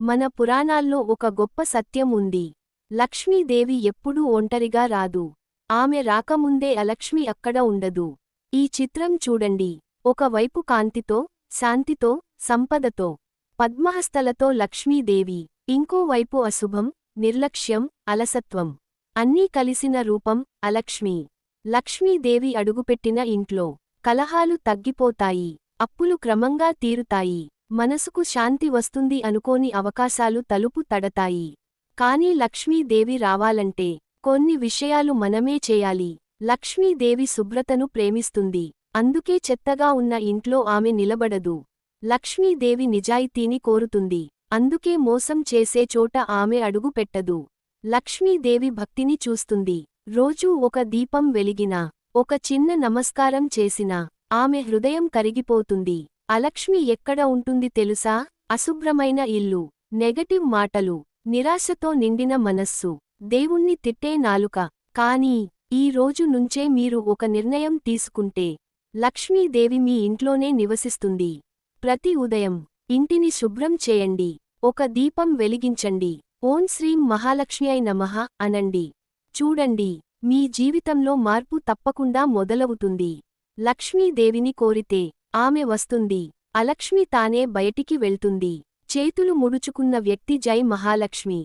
మన పురాణాల్లో ఒక గొప్ప సత్యం ఉంది. లక్ష్మీదేవి ఎప్పుడూ ఒంటరిగా రాదు. ఆమె రాకముందే అలక్ష్మి అక్కడ ఉండదు. ఈ చిత్రం చూడండి. ఒక వైపు కాంతితో, శాంతితో, సంపదతో, పద్మహస్తలతో లక్ష్మీదేవి, ఇంకోవైపు అశుభం, నిర్లక్ష్యం, అలసత్వం అన్నీ కలిసిన రూపం అలక్ష్మి. లక్ష్మీదేవి అడుగుపెట్టిన ఇంట్లో కలహాలు తగ్గిపోతాయి, అప్పులు క్రమంగా తీరుతాయి, మనసుకు శాంతి వస్తుంది అనుకోని అవకాశాలు తలుపు తడతాయి. కానీ లక్ష్మీదేవి రావాలంటే కొన్ని విషయాలు మనమే చేయాలి. లక్ష్మీదేవి శుభ్రతను ప్రేమిస్తుంది. అందుకే చెత్తగా ఉన్న ఇంట్లో ఆమె నిలబడదు. లక్ష్మీదేవి నిజాయితీని కోరుతుంది. అందుకే మోసం చేసే చోట ఆమె అడుగు పెట్టదు. లక్ష్మీదేవి భక్తిని చూస్తుంది. రోజూ ఒక దీపం వెలిగినా, ఒక చిన్న నమస్కారం చేసినా ఆమె హృదయం కరిగిపోతుంది. అలక్ష్మి ఎక్కడ ఉంటుంది తెలుసా? అశుభ్రమైన ఇల్లు, నెగటివ్ మాటలు, నిరాశతో నిండిన మనస్సు, దేవుణ్ణి తిట్టే నాలుక. కానీ ఈ రోజు నుంచే మీరు ఒక నిర్ణయం తీసుకుంటే లక్ష్మీదేవి మీ ఇంట్లోనే నివసిస్తుంది. ప్రతి ఉదయం ఇంటిని శుభ్రం చేయండి, ఒక దీపం వెలిగించండి, ఓం శ్రీం మహాలక్ష్మ్యై నమః అనండి. చూడండి, మీ జీవితంలో మార్పు తప్పకుండా మొదలవుతుంది. లక్ష్మీదేవిని కోరితే ఆమె వస్తుంది. అలక్ష్మి తానే బయటికి వెళ్తుంది. చేతులు ముడుచుకున్న వ్యక్తి జై మహాలక్ష్మి